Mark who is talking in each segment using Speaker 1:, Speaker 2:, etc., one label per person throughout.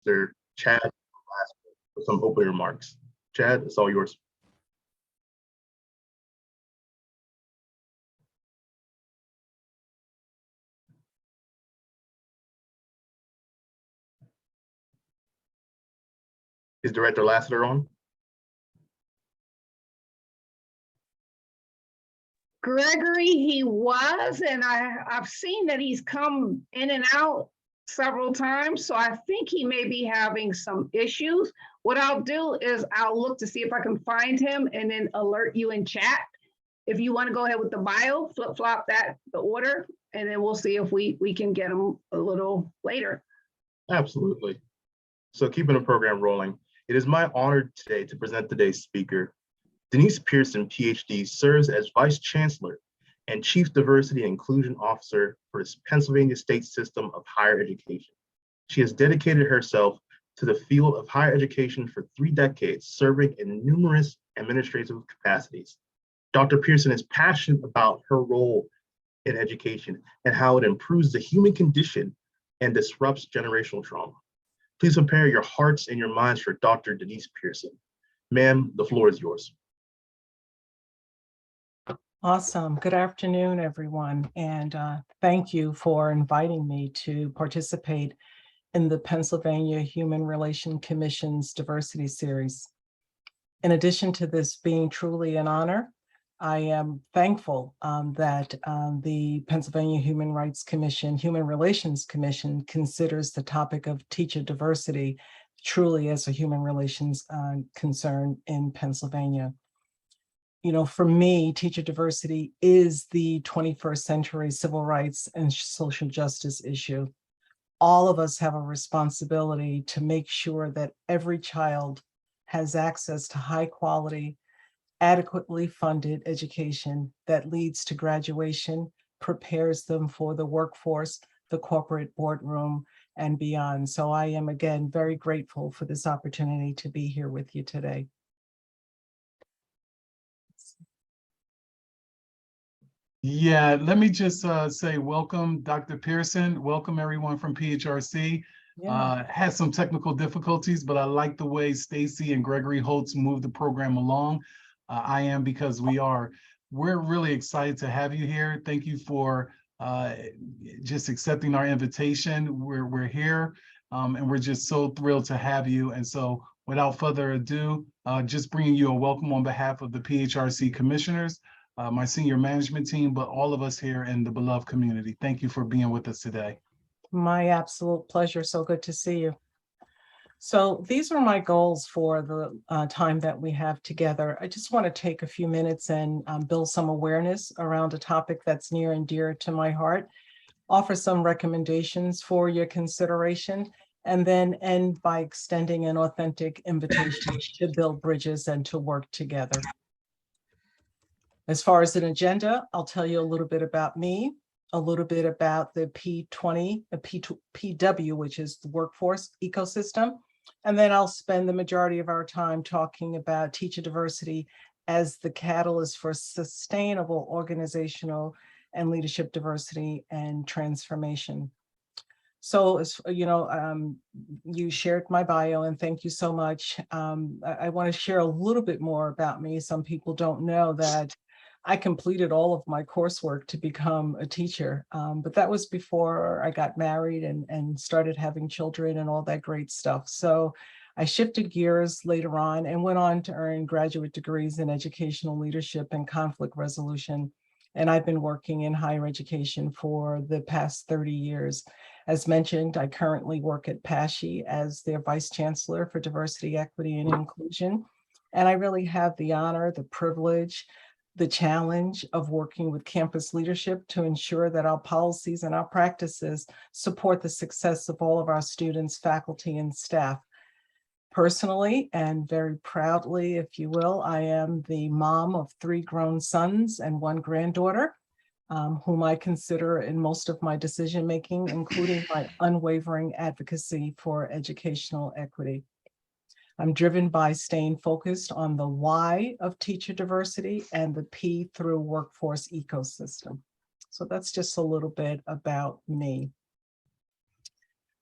Speaker 1: Dr. Chad for some opening remarks. Chad, it's all yours. Is Director Lassiter on?
Speaker 2: Gregory, he was, and I've seen that he's come in and out several times, so I think he may be having some issues. What I'll do is I'll look to see if I can find him and then alert you in chat. If you want to go ahead with the bio, flip-flop the order, and then we'll see if we can get him a little later.
Speaker 1: Absolutely. So keeping the program rolling, it is my honor today to present today's speaker. Denise Pearson, PhD, serves as Vice Chancellor and Chief Diversity and Inclusion Officer for the Pennsylvania State System of Higher Education. She has dedicated herself to the field of higher education for 3 decades, serving in numerous administrative capacities. Dr. Pearson is passionate about her role in education and how it improves the human condition and disrupts generational trauma. Please prepare your hearts and your minds for Dr. Denise Pearson. Ma'am, the floor is yours.
Speaker 3: Awesome. Good afternoon, everyone. And thank you for inviting me to participate in the Pennsylvania Human Relations Commission's Diversity Series. In addition to this being truly an honor, I am thankful that the Pennsylvania Human Relations Commission considers the topic of teacher diversity truly as a human relations concern in Pennsylvania. You know, for me, teacher diversity is the 21st century civil rights and social justice issue. All of us have a responsibility to make sure that every child has access to high quality, adequately funded education that leads to graduation, prepares them for the workforce, the corporate boardroom, and beyond. So I am, again, very grateful for this opportunity to be here with you today.
Speaker 4: Yeah, let me just say welcome, Dr. Pearson. Welcome everyone from PHRC.
Speaker 3: Yeah.
Speaker 4: Had some technical difficulties, but I like the way Stacy and Gregory Holtz moved the program along. I am because we are. We're really excited to have you here. Thank you for just accepting our invitation. We're here and we're just so thrilled to have you. And so without further ado, just bringing you a welcome on behalf of the PHRC commissioners, my senior management team, but all of us here in the beloved community. Thank you for being with us today.
Speaker 3: My absolute pleasure. So good to see you. So these are my goals for the time that we have together. I just want to take a few minutes and build some awareness around a topic that's near and dear to my heart, offer some recommendations for your consideration, and then end by extending an authentic invitation to build bridges and to work together. As far as an agenda, I'll tell you a little bit about me, a little bit about the PW, which is the workforce ecosystem. And then I'll spend the majority of our time talking about teacher diversity as the catalyst for sustainable organizational and leadership diversity and transformation. So, as you know, you shared my bio, and thank you so much. I want to share a little bit more about me. Some people don't know that I completed all of my coursework to become a teacher, but that was before I got married and started having children and all that great stuff. So I shifted gears later on and went on to earn graduate degrees in educational leadership and conflict resolution. And I've been working in higher education for the past 30 years. As mentioned, I currently work at PHRC as their Vice Chancellor for Diversity, Equity, and Inclusion. And I really have the honor, the privilege, the challenge of working with campus leadership to ensure that our policies and our practices support the success of all of our students, faculty, and staff. Personally, and very proudly, if you will, I am the mom of 3 grown sons and 1 granddaughter, whom I consider in most of my decision-making, including my unwavering advocacy for educational equity. I'm driven by staying focused on the why of teacher diversity and the P through workforce ecosystem. So that's just a little bit about me.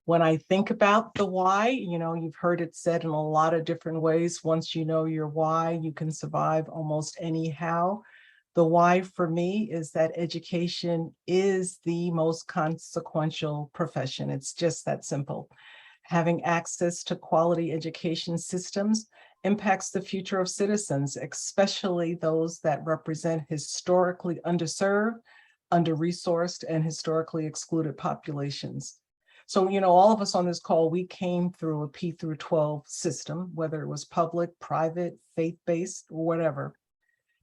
Speaker 3: When I think about the why, you've heard it said in a lot of different ways. Once you know your why, you can survive almost any how. The why for me is that education is the most consequential profession. It's just that simple. Having access to quality education systems impacts the future of citizens, especially those that represent historically underserved, under-resourced, and historically excluded populations. So, all of us on this call, we came through a P through 12 system, whether it was public, private, faith-based, or whatever.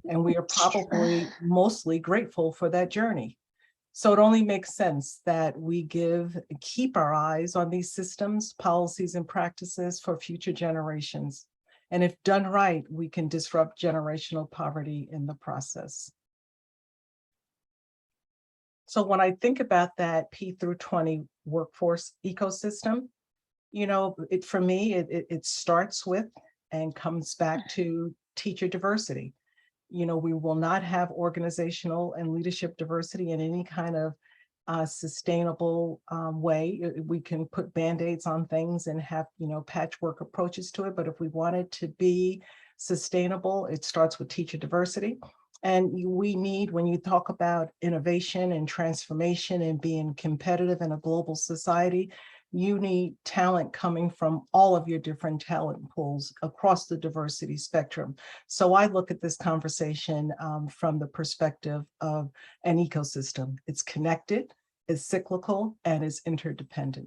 Speaker 3: And we are probably mostly grateful for that journey. So it only makes sense that we keep our eyes on these systems, policies, and practices for future generations. And if done right, we can disrupt generational poverty in the process. So when I think about that P through 20 workforce ecosystem, for me, it starts with and comes back to teacher diversity. We will not have organizational and leadership diversity in any kind of sustainable way. We can put Band-Aids on things and have, patchwork approaches to it. But if we want it to be sustainable, it starts with teacher diversity. And we need, when you talk about innovation and transformation and being competitive in a global society, you need talent coming from all of your different talent pools across the diversity spectrum. So I look at this conversation from the perspective of an ecosystem. It's connected, it's cyclical, and it's interdependent.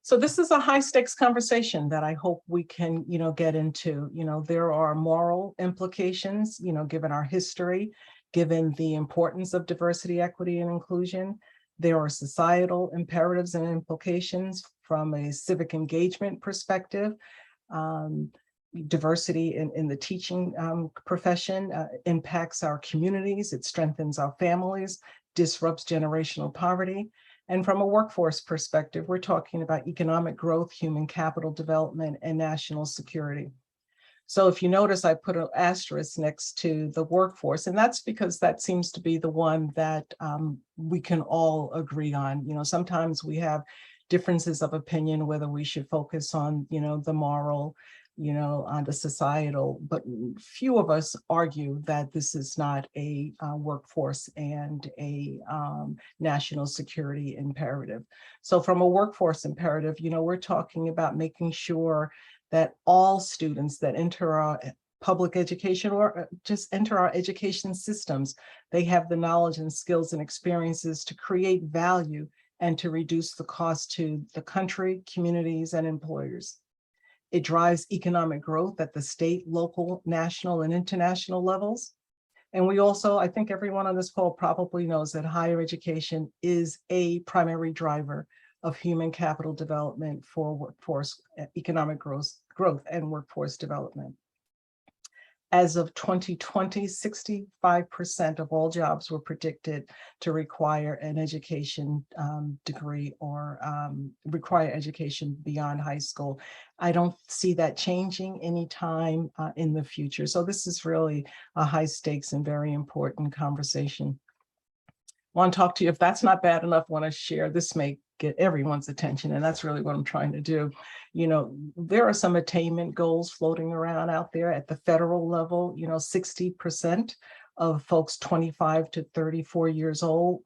Speaker 3: So this is a high stakes conversation that I hope we can, get into. There are moral implications, given our history, given the importance of diversity, equity, and inclusion. There are societal imperatives and implications from a civic engagement perspective. Diversity in the teaching profession impacts our communities, it strengthens our families, disrupts generational poverty. And from a workforce perspective, we're talking about economic growth, human capital development, and national security. So if you notice, I put an asterisk next to the workforce, and that's because that seems to be the one that we can all agree on. Sometimes we have differences of opinion, whether we should focus on, the moral, on the societal, but few of us argue that this is not a workforce and a national security imperative. So from a workforce imperative, we're talking about making sure that all students that enter our public education or just enter our education systems, they have the knowledge and skills and experiences to create value and to reduce the cost to the country, communities, and employers. It drives economic growth at the state, local, national, and international levels. And we also, I think everyone on this call probably knows that higher education is a primary driver of human capital development for workforce, economic growth and workforce development. As of 2020, 65% of all jobs were predicted to require an education degree or require education beyond high school. I don't see that changing anytime in the future. So this is really a high stakes and very important conversation. I want to talk to you, if that's not bad enough, want to share, this may get everyone's attention, and that's really what I'm trying to do. There are some attainment goals floating around out there at the federal level. 60% of folks 25 to 34 years old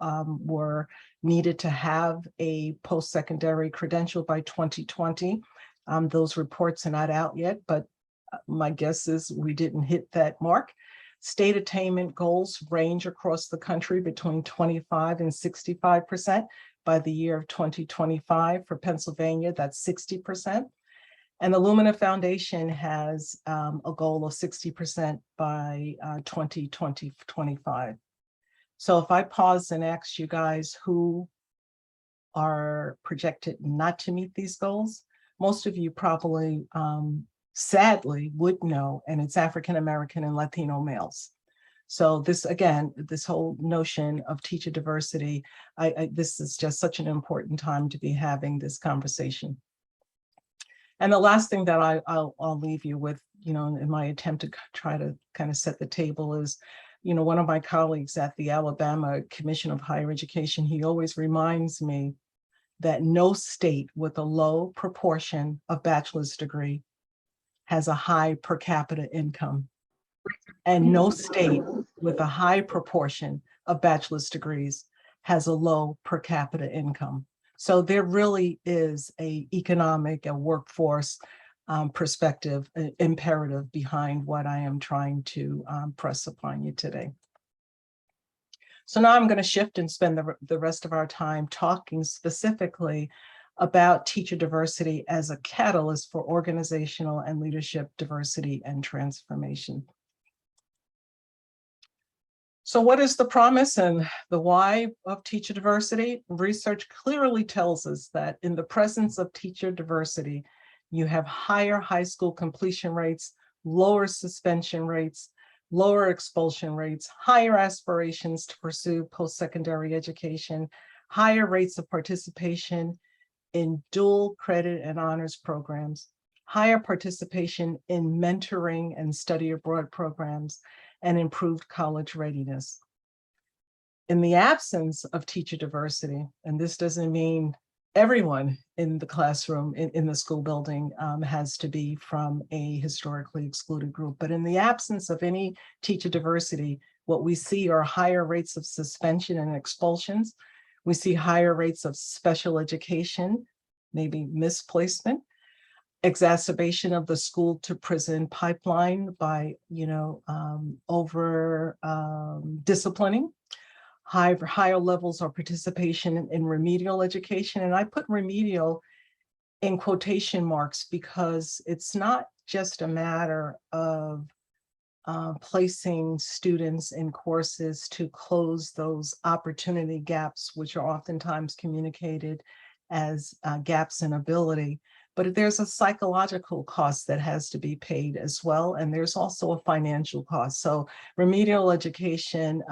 Speaker 3: were needed to have a post-secondary credential by 2020. Those reports are not out yet, but my guess is we didn't hit that mark. State attainment goals range across the country between 25 and 65%. By the year of 2025. For Pennsylvania, that's 60%. And the Lumina Foundation has a goal of 60% by 2025. So if I pause and ask you guys who are projected not to meet these goals, most of you probably, sadly, would know, and it's African American and Latino males. So this, again, this whole notion of teacher diversity, this is just such an important time to be having this conversation. And the last thing that I'll leave you with, in my attempt to try to kind of set the table is You know, one of my colleagues at the Alabama Commission of Higher Education, he always reminds me that no state with a low proportion of bachelor's degree has a high per capita income. And no state with a high proportion of bachelor's degrees has a low per capita income. So there really is a economic and workforce perspective, imperative behind what I am trying to press upon you today. So now I'm going to shift and spend the rest of our time talking specifically about teacher diversity as a catalyst for organizational and leadership diversity and transformation. So what is the promise and the why of teacher diversity? Research clearly tells us that in the presence of teacher diversity, you have higher high school completion rates, lower suspension rates, lower expulsion rates, higher aspirations to pursue post-secondary education, higher rates of participation in dual credit and honors programs, higher participation in mentoring and study abroad programs, and improved college readiness. In the absence of teacher diversity, and this doesn't mean everyone in the classroom, in the school building has to be from a historically excluded group, but in the absence of any teacher diversity, what we see are higher rates of suspension and expulsions. We see higher rates of special education, maybe misplacement, exacerbation of the school to prison pipeline by, over disciplining, higher levels of participation in remedial education. And I put remedial in quotation marks because it's not just a matter of placing students in courses to close those opportunity gaps, which are oftentimes communicated as gaps in ability. But there's a psychological cost that has to be paid as well. And there's also a financial cost. So remedial education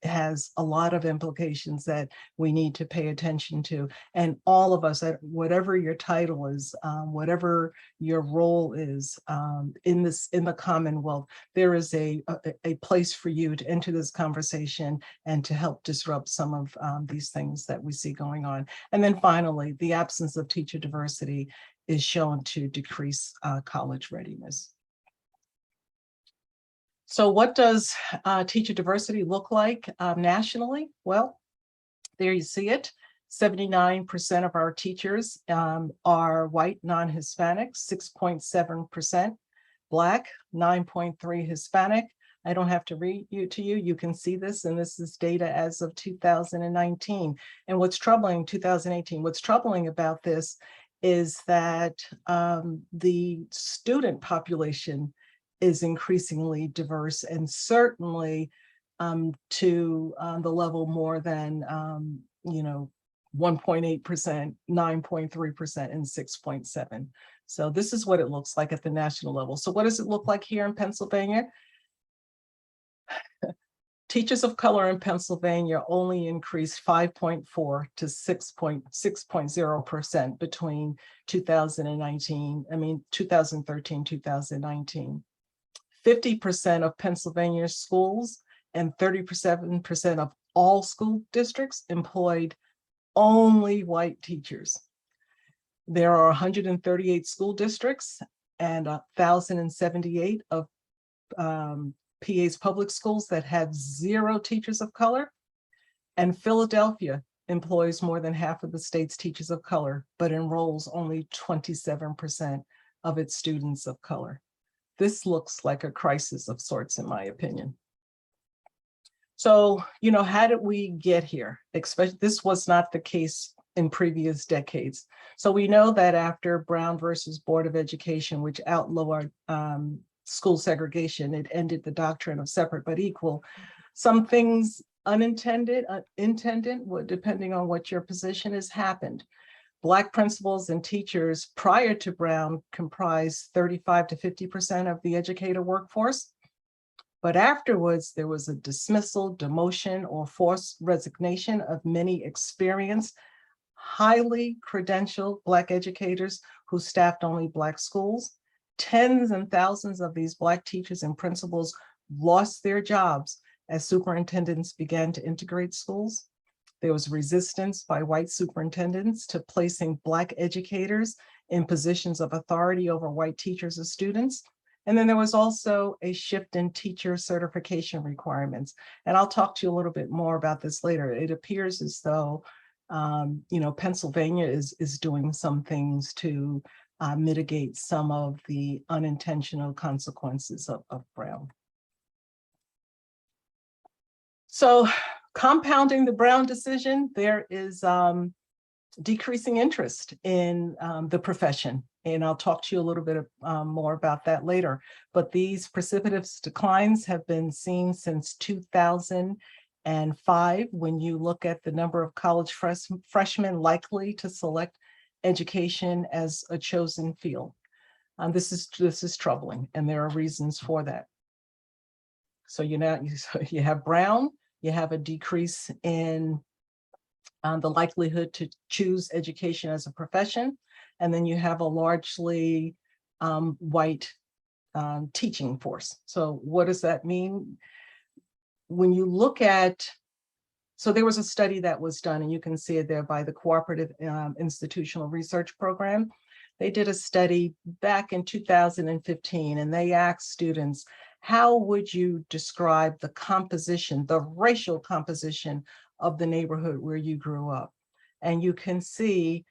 Speaker 3: has a lot of implications that we need to pay attention to. And all of us, whatever your title is, whatever your role is in the Commonwealth, there is a place for you to enter this conversation and to help disrupt some of these things that we see going on. And then finally, the absence of teacher diversity is shown to decrease college readiness. So what does teacher diversity look like nationally? Well, there you see it. 79% of our teachers are white, non-Hispanic, 6.7% Black, 9.3% Hispanic. I don't have to read to you. You can see this, and this is data as of 2019. And what's troubling, 2018, what's troubling about this is that the student population is increasingly diverse, and certainly to the level more than 1.8%, 9.3%, and 6.7%. So this is what it looks like at the national level. So what does it look like here in Pennsylvania? Teachers of color in Pennsylvania only increased 5.4 to 6.0% between 2013, 2019. 50% of Pennsylvania schools and 37% of all school districts employed only white teachers. There are 138 school districts and 1,078 of PA's public schools that had 0 teachers of color, and Philadelphia employs more than half of the state's teachers of color, but enrolls only 27% of its students of color. This looks like a crisis of sorts, in my opinion. So, how did we get here? This was not the case in previous decades. So we know that after Brown versus Board of Education, which outlawed school segregation, it ended the doctrine of separate but equal. Some things unintended, intended, depending on what your position is, happened. Black principals and teachers prior to Brown comprised 35 to 50% of the educator workforce. But afterwards, there was a dismissal, demotion, or forced resignation of many experienced, highly credentialed Black educators who staffed only Black schools. Tens and thousands of these Black teachers and principals lost their jobs as superintendents began to integrate schools. There was resistance by white superintendents to placing Black educators in positions of authority over white teachers and students. And then there was also a shift in teacher certification requirements. And I'll talk to you a little bit more about this later. It appears as though, Pennsylvania is doing some things to mitigate some of the unintentional consequences of Brown. So compounding the Brown decision, there is decreasing interest in the profession. And I'll talk to you a little bit more about that later. But these precipitous declines have been seen since 2005, when you look at the number of college freshmen likely to select education as a chosen field. This is troubling, and there are reasons for that. So you have Brown, you have a decrease in the likelihood to choose education as a profession, and then you have a largely white teaching force. So what does that mean? When you look at, so there was a study that was done, and you can see it there by the Cooperative Institutional Research Program. They did a study back in 2015, and they asked students, how would you describe the composition, the racial composition of the neighborhood where you grew up? And you can see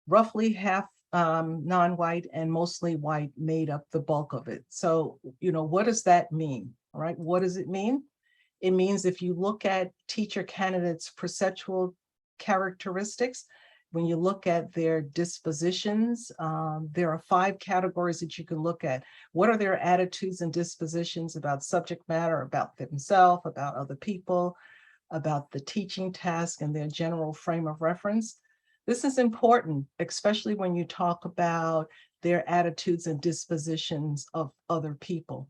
Speaker 3: roughly half non-white and mostly white made up the bulk of it. So, what does that mean? All right, what does it mean? It means if you look at teacher candidates' perceptual characteristics, when you look at their dispositions, there are 5 categories that you can look at. What are their attitudes and dispositions about subject matter, about themselves, about other people, about the teaching task, and their general frame of reference? This is important, especially when you talk about their attitudes and dispositions of other people.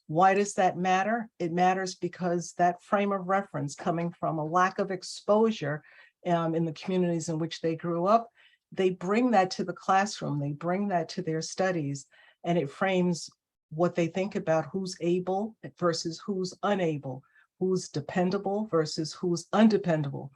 Speaker 3: Why does that matter? It matters because that frame of reference, coming from a lack of exposure in the communities in which they grew up, they bring that to the classroom, they bring that to their studies, and it frames what they think about who's able versus who's unable, who's dependable versus who's undependable,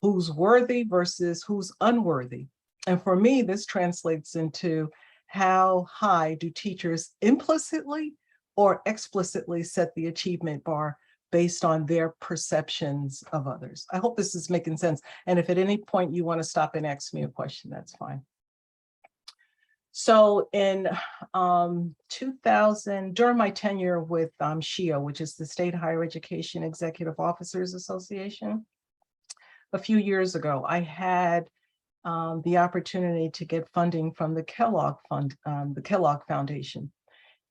Speaker 3: who's worthy versus who's unworthy. And for me, this translates into how high do teachers implicitly or explicitly set the achievement bar based on their perceptions of others. I hope this is making sense. And if at any point you want to stop and ask me a question, that's fine. So in 2000, during my tenure with SHIO, which is the State Higher Education Executive Officers Association, a few years ago, I had the opportunity to get funding from the Kellogg Foundation.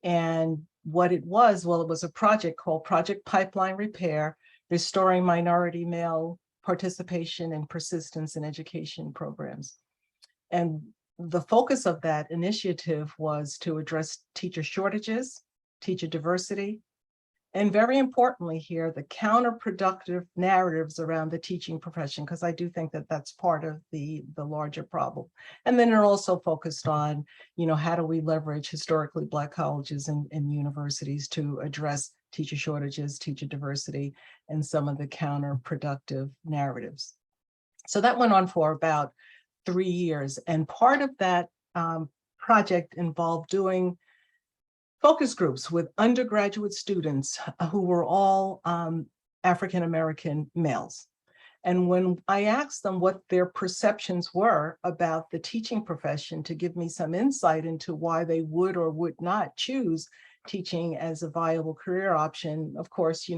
Speaker 3: And what it was, well, it was a project called Project Pipeline Repair, Restoring Minority Male Participation and Persistence in Education Programs. And the focus of that initiative was to address teacher shortages, teacher diversity, and very importantly here, the counterproductive narratives around the teaching profession, because I do think that that's part of the larger problem. And then it also focused on, how do we leverage historically Black colleges and universities to address teacher shortages, teacher diversity, and some of the counterproductive narratives. So that went on for about 3 years. And part of that project involved doing focus groups with undergraduate students who were all African-American males. And when I asked them what their perceptions were about the teaching profession to give me some insight into why they would or would not choose teaching as a viable career option, of course,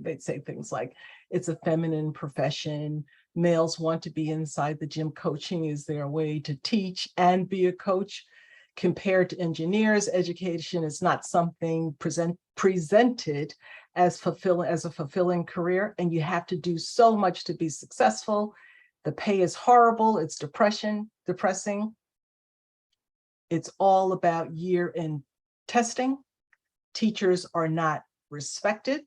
Speaker 3: they'd say things like, it's a feminine profession, males want to be inside the gym, coaching is their way to teach and be a coach. Compared to engineers, education is not something presented as a fulfilling career, and you have to do so much to be successful. The pay is horrible, it's depressing. It's all about year-end testing. Teachers are not respected.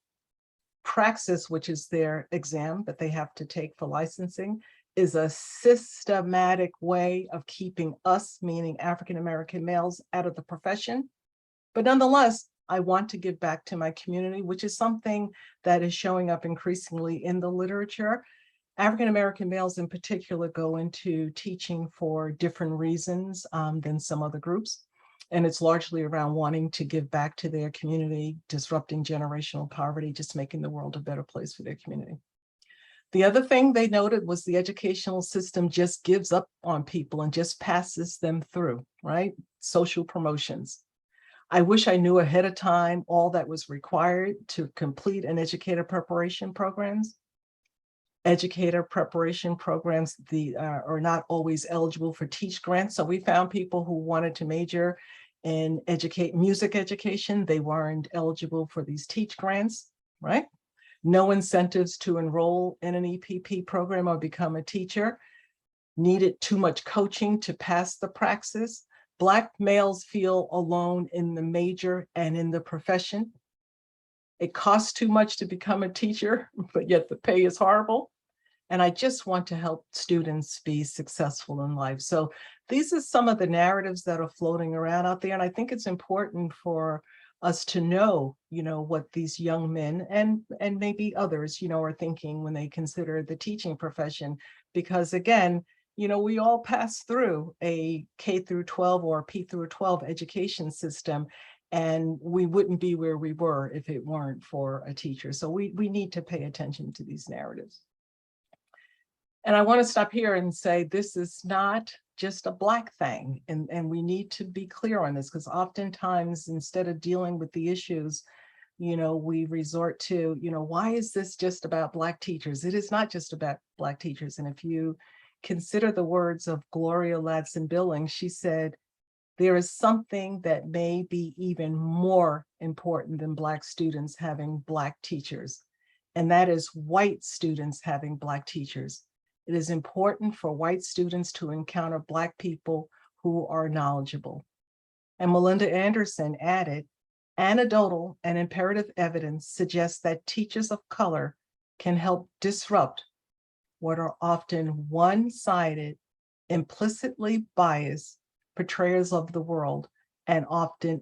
Speaker 3: Praxis, which is their exam that they have to take for licensing, is a systematic way of keeping us, meaning African-American males, out of the profession. But nonetheless, I want to give back to my community, which is something that is showing up increasingly in the literature. African-American males in particular go into teaching for different reasons than some other groups. And it's largely around wanting to give back to their community, disrupting generational poverty, just making the world a better place for their community. The other thing they noted was the educational system just gives up on people and just passes them through, right? Social promotions. I wish I knew ahead of time all that was required to complete an educator preparation programs. Educator preparation programs are not always eligible for teach grants. So we found people who wanted to major in music education. They weren't eligible for these teach grants, right? No incentives to enroll in an EPP program or become a teacher. Needed too much coaching to pass the praxis. Black males feel alone in the major and in the profession. It costs too much to become a teacher, but yet the pay is horrible. And I just want to help students be successful in life. So these are some of the narratives that are floating around out there. And I think it's important for us to know, what these young men and maybe others, are thinking when they consider the teaching profession. Because again, we all pass through a K through 12 or P through 12 education system, and we wouldn't be where we were if it weren't for a teacher. So we need to pay attention to these narratives. And I want to stop here and say this is not just a Black thing. And we need to be clear on this, because oftentimes instead of dealing with the issues, we resort to, why is this just about Black teachers? It is not just about Black teachers. And if you consider the words of Gloria Ladson-Billings, she said, there is something that may be even more important than Black students having Black teachers, and that is white students having Black teachers. It is important for white students to encounter Black people who are knowledgeable. And Melinda Anderson added, anecdotal and imperative evidence suggests that teachers of color can help disrupt what are often one-sided, implicitly biased portrayals of the world, and often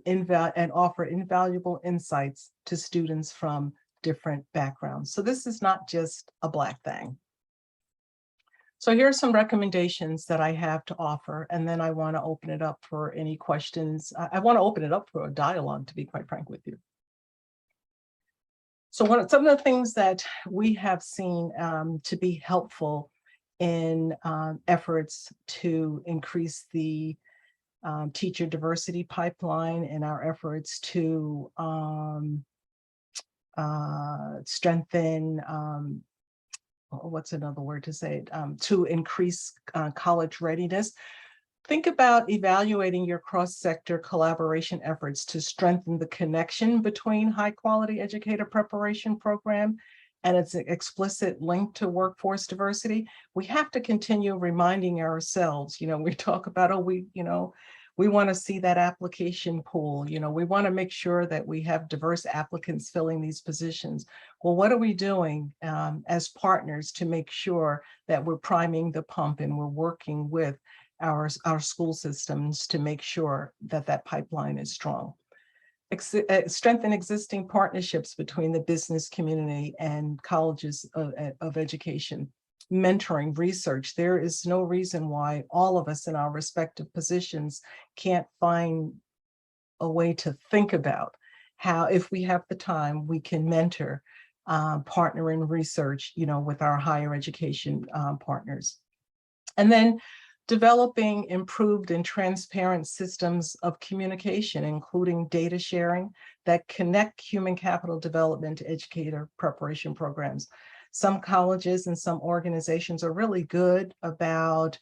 Speaker 3: offer invaluable insights to students from different backgrounds. So this is not just a Black thing. So here are some recommendations that I have to offer, and then I want to open it up for any questions. I want to open it up for a dialogue, to be quite frank with you. So some of the things that we have seen to be helpful in efforts to increase the teacher diversity pipeline and our efforts to strengthen, what's another word to say, to increase college readiness. Think about evaluating your cross-sector collaboration efforts to strengthen the connection between high-quality educator preparation program and its explicit link to workforce diversity. We have to continue reminding ourselves, we talk about, we want to see that application pool, we want to make sure that we have diverse applicants filling these positions. Well, what are we doing as partners to make sure that we're priming the pump and we're working with our school systems to make sure that that pipeline is strong? Strengthen existing partnerships between the business community and colleges of education. Mentoring, research. There is no reason why all of us in our respective positions can't find a way to think about how, if we have the time, we can mentor, partner in research, with our higher education partners. And then developing improved and transparent systems of communication, including data sharing that connect human capital development to educator preparation programs. Some colleges and some organizations are really good about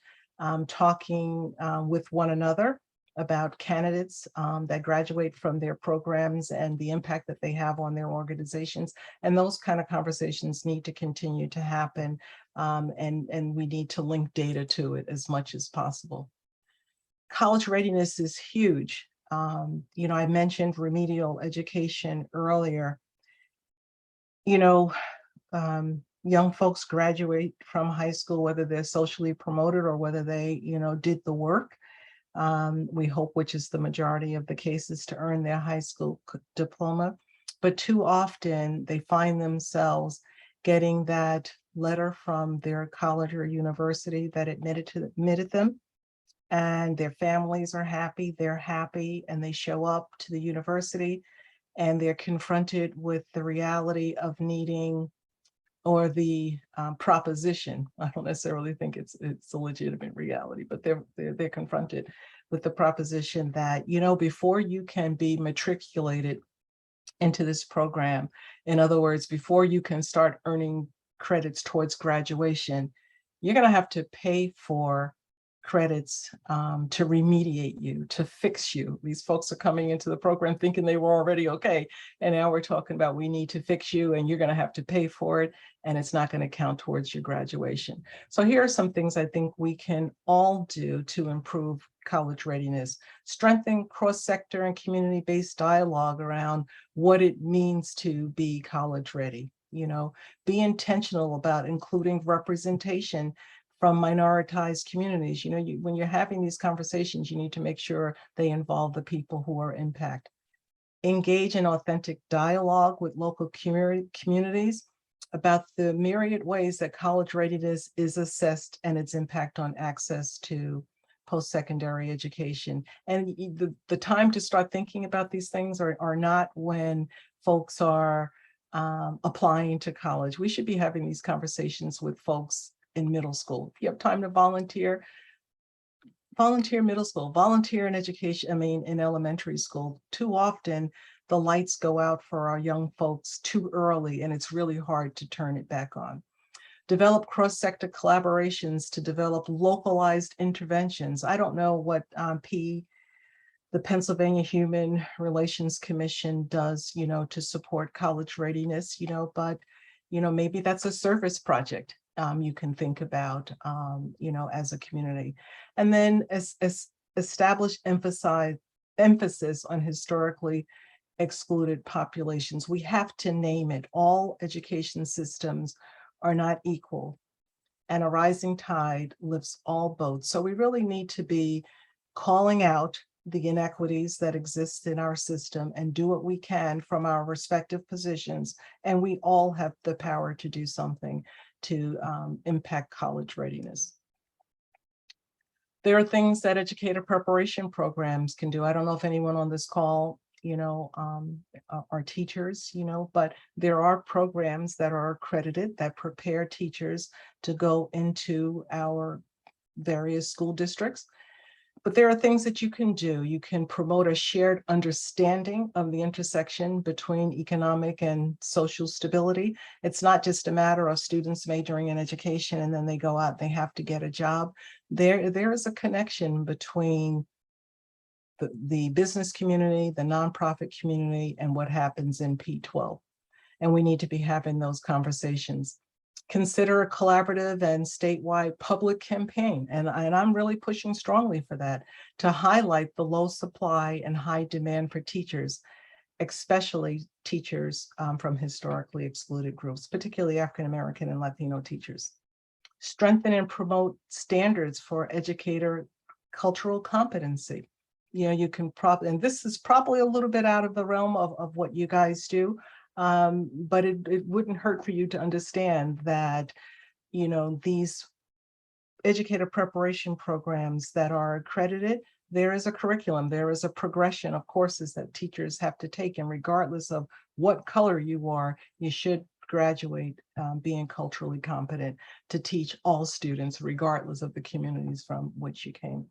Speaker 3: talking with one another about candidates that graduate from their programs and the impact that they have on their organizations. And those kind of conversations need to continue to happen. And we need to link data to it as much as possible. College readiness is huge. I mentioned remedial education earlier. Young folks graduate from high school, whether they're socially promoted or whether they, did the work. we hope, which is the majority of the cases, to earn their high school diploma. But too often they find themselves getting that letter from their college or university that admitted them, and their families are happy, they're happy, and they show up to the university and they're confronted with the reality of needing, or the proposition. I don't necessarily think it's a legitimate reality, but they're confronted with the proposition that, you know, before you can be matriculated into this program, in other words, before you can start earning credits towards graduation, you're going to have to pay for credits to remediate you, to fix you. These folks are coming into the program thinking they were already okay, and now we're talking about, we need to fix you and you're going to have to pay for it, and it's not going to count towards your graduation. So here are some things I think we can all do to improve college readiness. Strengthen cross-sector and community-based dialogue around what it means to be college ready. You know, be intentional about including representation from minoritized communities. You know, when you're having these conversations, you need to make sure they involve the people who are impacted. Engage in authentic dialogue with local communities about the myriad ways that college readiness is assessed and its impact on access to post-secondary education. And the time to start thinking about these things are not when folks are applying to college. We should be having these conversations with folks in middle school. If you have time to volunteer middle school, volunteer in education, in elementary school. Too often the lights go out for our young folks too early, and it's really hard to turn it back on. Develop cross-sector collaborations to develop localized interventions. I don't know what the Pennsylvania Human Relations Commission does, you know, to support college readiness, you know, but, you know, maybe that's a service project you can think about, you know, as a community. And then establish emphasis on historically excluded populations. We have to name it. All education systems are not equal, and a rising tide lifts all boats. So we really need to be calling out the inequities that exist in our system and do what we can from our respective positions. And we all have the power to do something to impact college readiness. There are things that educator preparation programs can do. I don't know if anyone on this call, you know, are teachers, you know, but there are programs that are accredited that prepare teachers to go into our various school districts. But there are things that you can do. You can promote a shared understanding of the intersection between economic and social stability. It's not just a matter of students majoring in education and then they go out, they have to get a job. There is a connection between the business community, the nonprofit community, and what happens in P12. And we need to be having those conversations. Consider a collaborative and statewide public campaign, and I'm really pushing strongly for that, to highlight the low supply and high demand for teachers, especially teachers from historically excluded groups, particularly African-American and Latino teachers. Strengthen and promote standards for educator cultural competency. You know, you can and this is probably a little bit out of the realm of what you guys do, but it wouldn't hurt for you to understand that, you know, these educator preparation programs that are accredited, there is a curriculum, there is a progression of courses that teachers have to take, and regardless of what color you are, you should graduate being culturally competent to teach all students, regardless of the communities from which you came.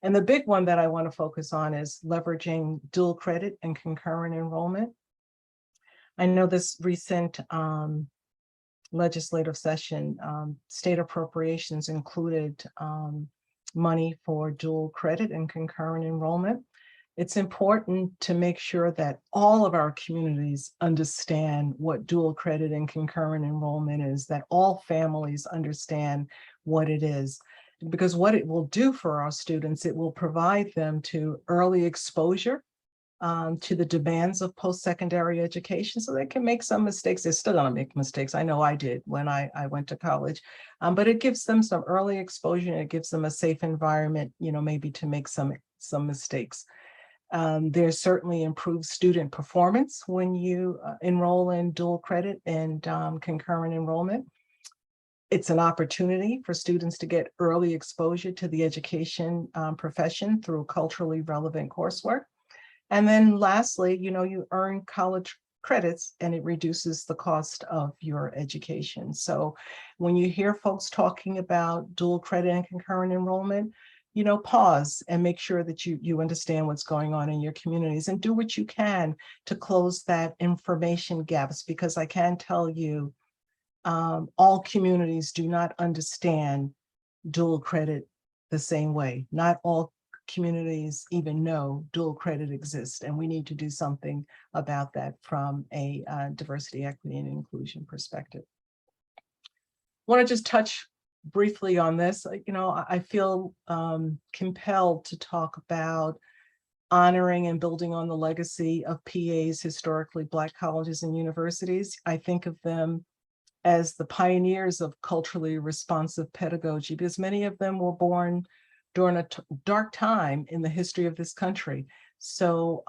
Speaker 3: And the big one that I want to focus on is leveraging dual credit and concurrent enrollment. I know this recent legislative session, state appropriations included money for dual credit and concurrent enrollment. It's important to make sure that all of our communities understand what dual credit and concurrent enrollment is, that all families understand what it is. Because what it will do for our students, it will provide them to early exposure to the demands of post-secondary education. So they can make some mistakes. They're still going to make mistakes. I know I did when I went to college, but it gives them some early exposure, and it gives them a safe environment, maybe to make some mistakes. There's certainly improved student performance when you enroll in dual credit and concurrent enrollment. It's an opportunity for students to get early exposure to the education profession through culturally relevant coursework. And then lastly, you earn college credits and it reduces the cost of your education. So when you hear folks talking about dual credit and concurrent enrollment, pause and make sure that you understand what's going on in your communities and do what you can to close that information gaps, because I can tell you all communities do not understand dual credit the same way. Not all communities even know dual credit exists, and we need to do something about that from a diversity, equity, and inclusion perspective. I want to just touch briefly on this. I feel compelled to talk about honoring and building on the legacy of PA's historically Black colleges and universities. I think of them as the pioneers of culturally responsive pedagogy, because many of them were born during a dark time in the history of this country. So,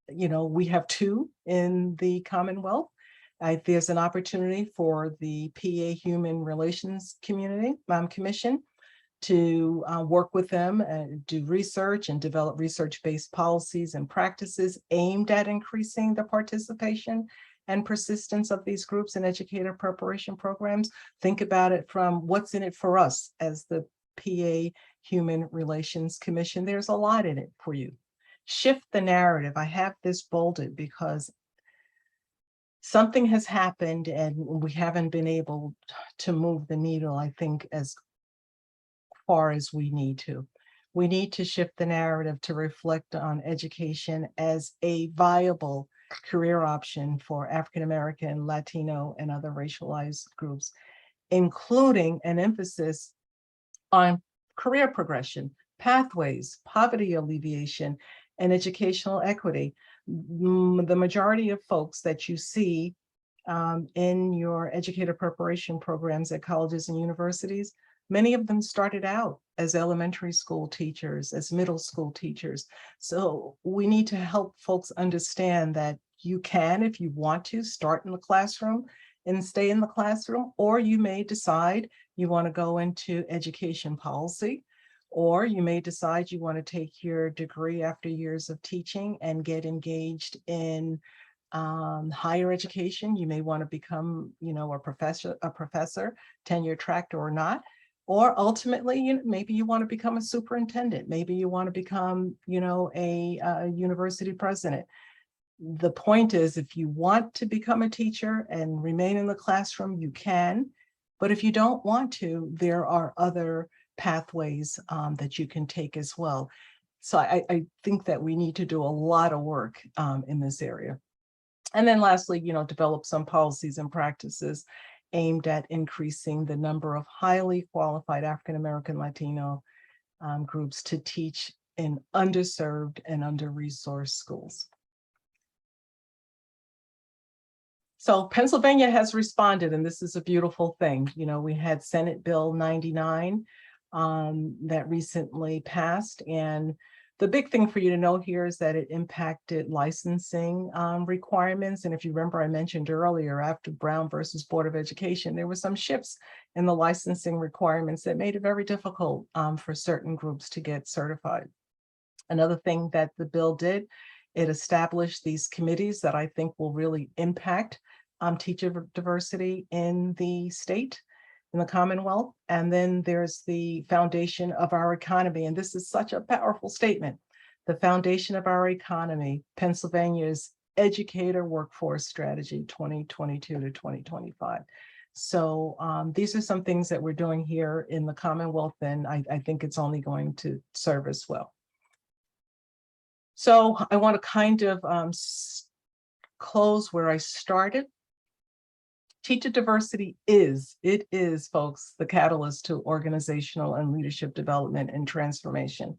Speaker 3: we have two in the Commonwealth. There's an opportunity for the PA Human Relations Commission to work with them and do research and develop research-based policies and practices aimed at increasing the participation and persistence of these groups in educator preparation programs. Think about it from what's in it for us as the PA Human Relations Commission. There's a lot in it for you. Shift the narrative. I have this bolded because something has happened and we haven't been able to move the needle, I think, as far as we need to. We need to shift the narrative to reflect on education as a viable career option for African American, Latino, and other racialized groups, including an emphasis on career progression, pathways, poverty alleviation, and educational equity. The majority of folks that you see in your educator preparation programs at colleges and universities, many of them started out as elementary school teachers, as middle school teachers. So we need to help folks understand that you can, if you want to, start in the classroom and stay in the classroom, or you may decide you want to go into education policy, or you may decide you want to take your degree after years of teaching and get engaged in higher education. You may want to become, a professor, tenure track or not. Or ultimately, maybe you want to become a superintendent. Maybe you want to become, a university president. The point is, if you want to become a teacher and remain in the classroom, you can. But if you don't want to, there are other pathways that you can take as well. So I think that we need to do a lot of work in this area. And then lastly, develop some policies and practices aimed at increasing the number of highly qualified African American, Latino groups to teach in underserved and under-resourced schools. So Pennsylvania has responded, and this is a beautiful thing. We had Senate Bill 99 that recently passed, and the big thing for you to know here is that it impacted licensing requirements. And if you remember, I mentioned earlier, after Brown versus Board of Education, there were some shifts in the licensing requirements that made it very difficult for certain groups to get certified. Another thing that the bill did, it established these committees that I think will really impact teacher diversity in the state, in the Commonwealth. And then there's the foundation of our economy. And this is such a powerful statement. The foundation of our economy, Pennsylvania's Educator Workforce Strategy 2022 to 2025. So these are some things that we're doing here in the Commonwealth, and I think it's only going to serve us well. So I want to kind of close where I started. Teacher diversity is, folks, the catalyst to organizational and leadership development and transformation.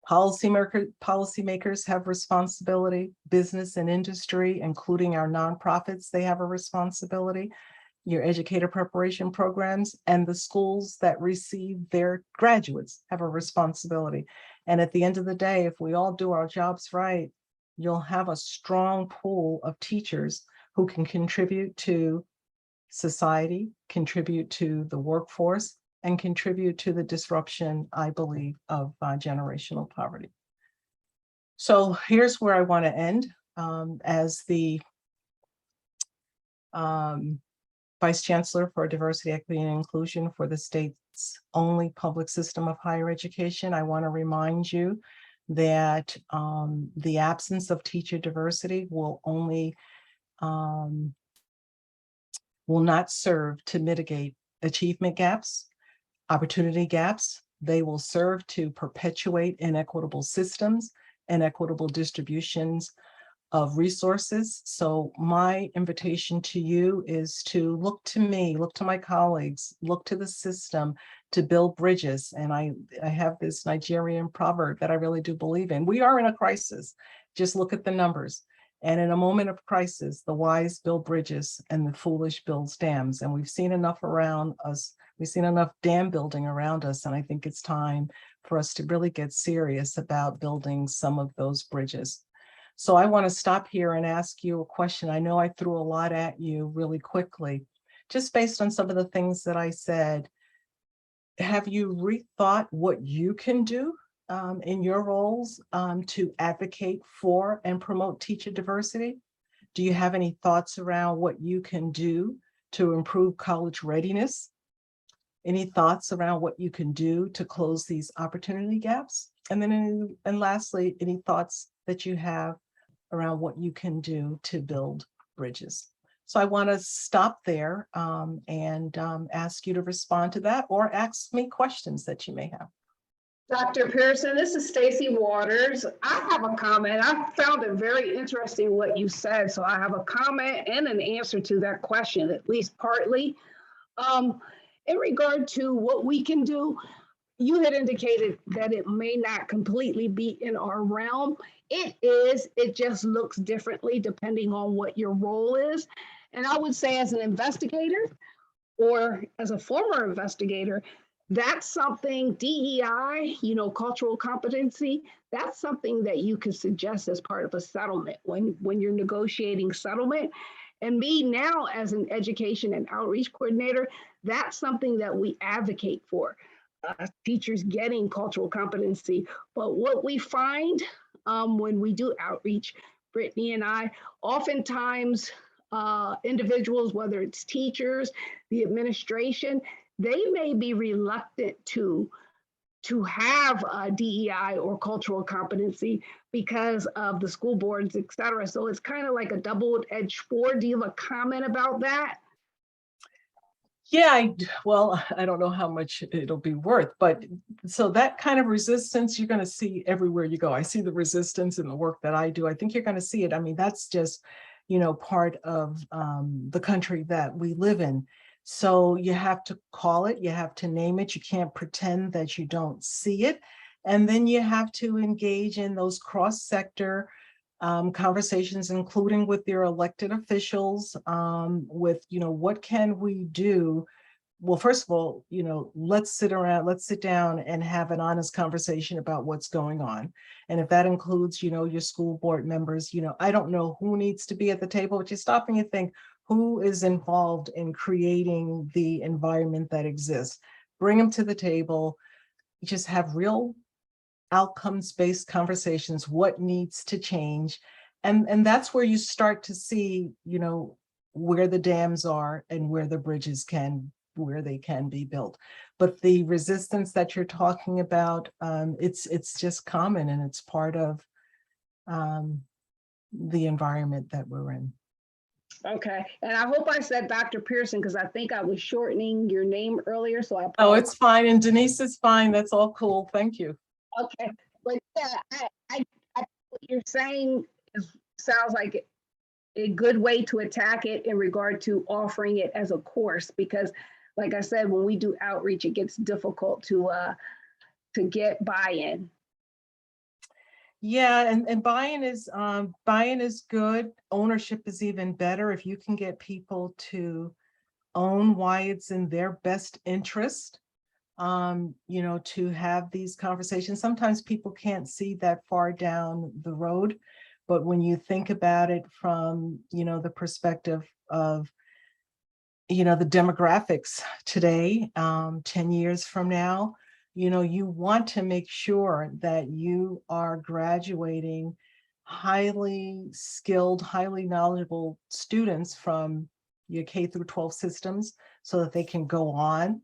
Speaker 3: Policymakers have responsibility, business and industry, including our nonprofits, they have a responsibility. Your educator preparation programs and the schools that receive their graduates have a responsibility. And at the end of the day, if we all do our jobs right, you'll have a strong pool of teachers who can contribute to society, contribute to the workforce, and contribute to the disruption, I believe, of generational poverty. So here's where I want to end. As the Vice Chancellor for Diversity, Equity, and Inclusion for the state's only public system of higher education, I want to remind you that the absence of teacher diversity will not serve to mitigate achievement gaps, opportunity gaps. They will serve to perpetuate inequitable systems and equitable distributions of resources. So my invitation to you is to look to me, look to my colleagues, look to the system to build bridges. And I have this Nigerian proverb that I really do believe in. We are in a crisis. Just look at the numbers. And in a moment of crisis, the wise build bridges and the foolish builds dams. And we've seen enough around us. We've seen enough dam building around us. And I think it's time for us to really get serious about building some of those bridges. So I want to stop here and ask you a question. I know I threw a lot at you really quickly, just based on some of the things that I said. Have you rethought what you can do in your roles to advocate for and promote teacher diversity? Do you have any thoughts around what you can do to improve college readiness? Any thoughts around what you can do to close these opportunity gaps? And then, and lastly, any thoughts that you have around what you can do to build bridges? So I want to stop there and ask you to respond to that or ask me questions that you may have.
Speaker 2: Dr. Pearson, this is Stacy Waters. I have a comment. I found it very interesting what you said. So I have a comment and an answer to that question, at least partly. In regard to what we can do, you had indicated that it may not completely be in our realm. It is, it just looks differently depending on what your role is. And I would say as an investigator or as a former investigator, that's something, DEI, cultural competency, that's something that you could suggest as part of a settlement when you're negotiating settlement. And me now as an education and outreach coordinator, that's something that we advocate for. Teachers getting cultural competency. But what we find when we do outreach, Brittany and I, oftentimes individuals, whether it's teachers, the administration, they may be reluctant to have DEI or cultural competency because of the school boards, et cetera. So it's kind of like a double-edged sword. Do you have a comment about that?
Speaker 3: Yeah, well, I don't know how much it'll be worth, but so that kind of resistance you're going to see everywhere you go. I see the resistance in the work that I do. I think you're going to see it. I mean, that's just, part of the country that we live in. So you have to call it, you have to name it. You can't pretend that you don't see it. And then you have to engage in those cross-sector conversations, including with your elected officials, with, what can we do? Well, first of all, let's sit down and have an honest conversation about what's going on. And if that includes, your school board members, I don't know who needs to be at the table, but you stop and you think, who is involved in creating the environment that exists? Bring them to the table, just have real outcomes-based conversations, what needs to change. And that's where you start to see, where the dams are and where the bridges where they can be built. But the resistance that you're talking about, it's just common and it's part of the environment that we're in.
Speaker 2: Okay, and I hope I said Dr. Pearson because I think I was shortening your name earlier. So I.
Speaker 3: Oh, it's fine, and Denise is fine. That's all cool. Thank you.
Speaker 2: Okay, but yeah, I what you're saying sounds like a good way to attack it in regard to offering it as a course, because like I said, when we do outreach, it gets difficult to get buy-in.
Speaker 3: Yeah, and buy-in is good. Ownership is even better if you can get people to own why it's in their best interest, to have these conversations. Sometimes people can't see that far down the road, but when you think about it from, the perspective of, the demographics today, 10 years from now, you want to make sure that you are graduating highly skilled, highly knowledgeable students from your K through 12 systems so that they can go on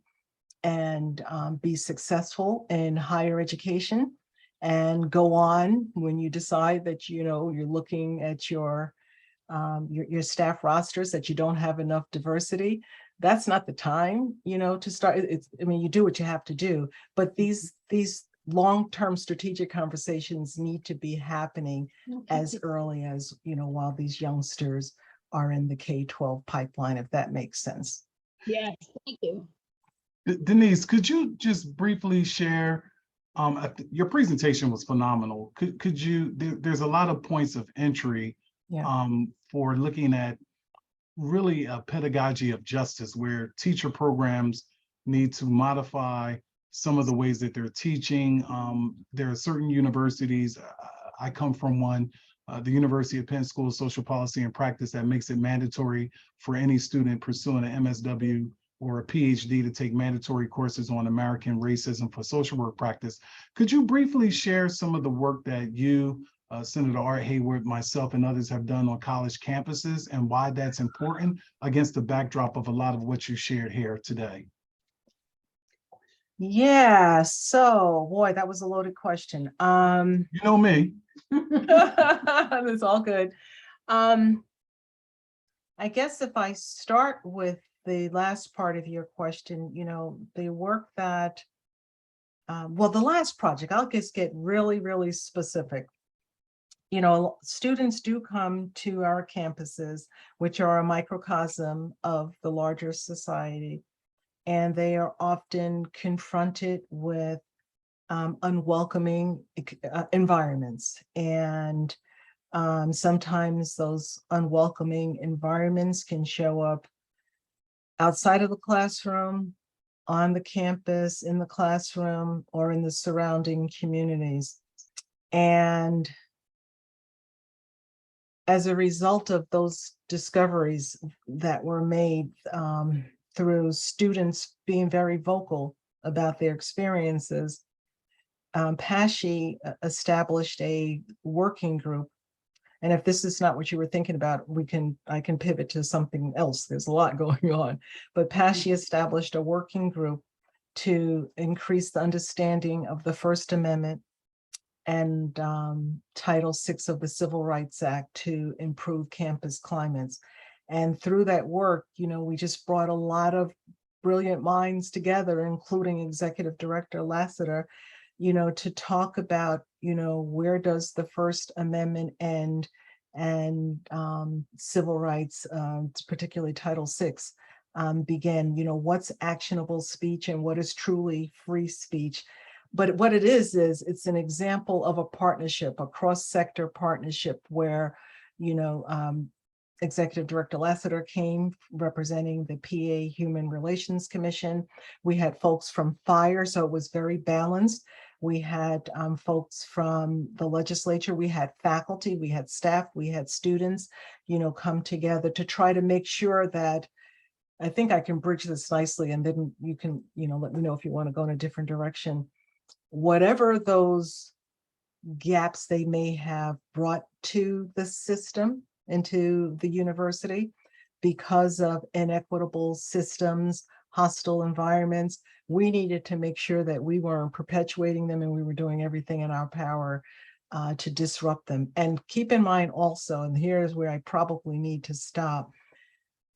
Speaker 3: and be successful in higher education and go on when you decide that, you're looking at your staff rosters that you don't have enough diversity. That's not the time, to start. You do what you have to do, but these long-term strategic conversations need to be happening as early as, while these youngsters are in the K-12 pipeline, if that makes sense.
Speaker 2: Yes, thank you.
Speaker 4: Denise, could you just briefly share, your presentation was phenomenal. Could you, there's a lot of points of entry for looking at really a pedagogy of justice where teacher programs need to modify some of the ways that they're teaching. There are certain universities, I come from one, the University of Penn School of Social Policy and Practice, that makes it mandatory for any student pursuing an MSW or a PhD to take mandatory courses on American racism for social work practice. Could you briefly share some of the work that you, Senator Art Hayward, myself, and others have done on college campuses and why that's important against the backdrop of a lot of what you shared here today?
Speaker 3: Yeah, so boy, that was a loaded question.
Speaker 4: You know me.
Speaker 3: That's all good. I guess if I start with the last part of your question, the work that, the last project, I'll just get really, really specific. Students do come to our campuses, which are a microcosm of the larger society, and they are often confronted with unwelcoming environments. And sometimes those unwelcoming environments can show up outside of the classroom, on the campus, in the classroom, or in the surrounding communities. And as a result of those discoveries that were made through students being very vocal about their experiences, PHRC established a working group. And if this is not what you were thinking about, I can pivot to something else. There's a lot going on. But PHRC established a working group to increase the understanding of the First Amendment and Title VI of the Civil Rights Act to improve campus climates. And through that work, we just brought a lot of brilliant minds together, including Executive Director Lassiter, to talk about, where does the First Amendment end and civil rights, particularly Title VI, begin, what's actionable speech and what is truly free speech. But what it is it's an example of a partnership, a cross-sector partnership where, Executive Director Lassiter came representing the PA Human Relations Commission. We had folks from fire, so it was very balanced. We had folks from the legislature, we had faculty, we had staff, we had students, come together to try to make sure that, I think I can bridge this nicely, and then you can, let me know if you want to go in a different direction. Whatever those gaps they may have brought to the system, into the university, because of inequitable systems, hostile environments, we needed to make sure that we weren't perpetuating them and we were doing everything in our power to disrupt them. And keep in mind also, and here's where I probably need to stop,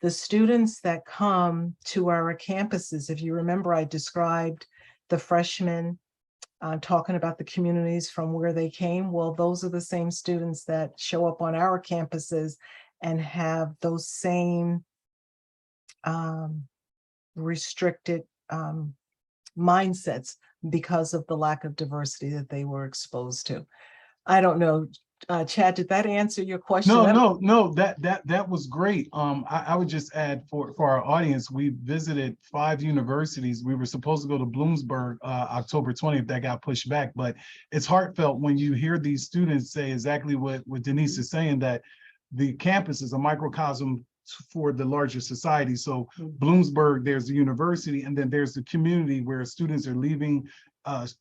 Speaker 3: the students that come to our campuses, if you remember, I described the freshmen talking about the communities from where they came. Well, those are the same students that show up on our campuses and have those same restricted mindsets because of the lack of diversity that they were exposed to. I don't know, Chad, did that answer your question?
Speaker 4: No, that was great. I would just add for our audience, we visited 5 universities. We were supposed to go to Bloomsburg October 20th. That got pushed back, but it's heartfelt when you hear these students say exactly what Denise is saying, that the campus is a microcosm for the larger society. So Bloomsburg, there's the university, and then there's the community where students are leaving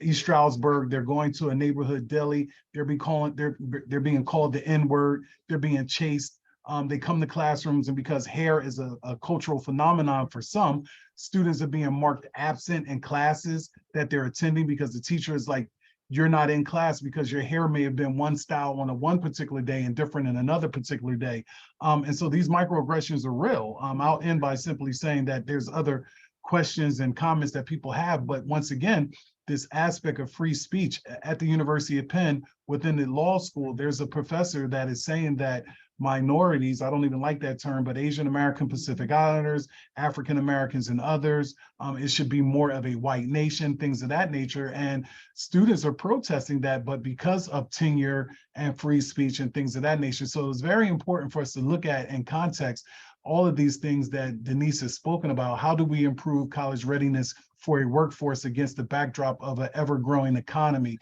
Speaker 4: East Stroudsburg. They're going to a neighborhood deli. They're being called the N-word. They're being chased. They come to classrooms, and because hair is a cultural phenomenon for some, students are being marked absent in classes that they're attending because the teacher is like, you're not in class because your hair may have been one style on one particular day and different in another particular day. And so these microaggressions are real. I'll end by simply saying that there's other questions and comments that people have, but once again, this aspect of free speech at the University of Penn within the law school, there's a professor that is saying that minorities, I don't even like that term, but Asian American, Pacific Islanders, African Americans, and others, it should be more of a white nation, things of that nature. And students are protesting that, but because of tenure and free speech and things of that nature. So it's very important for us to look at in context all of these things that Denise has spoken about. How do we improve college readiness for a workforce against the backdrop of an ever-growing economy,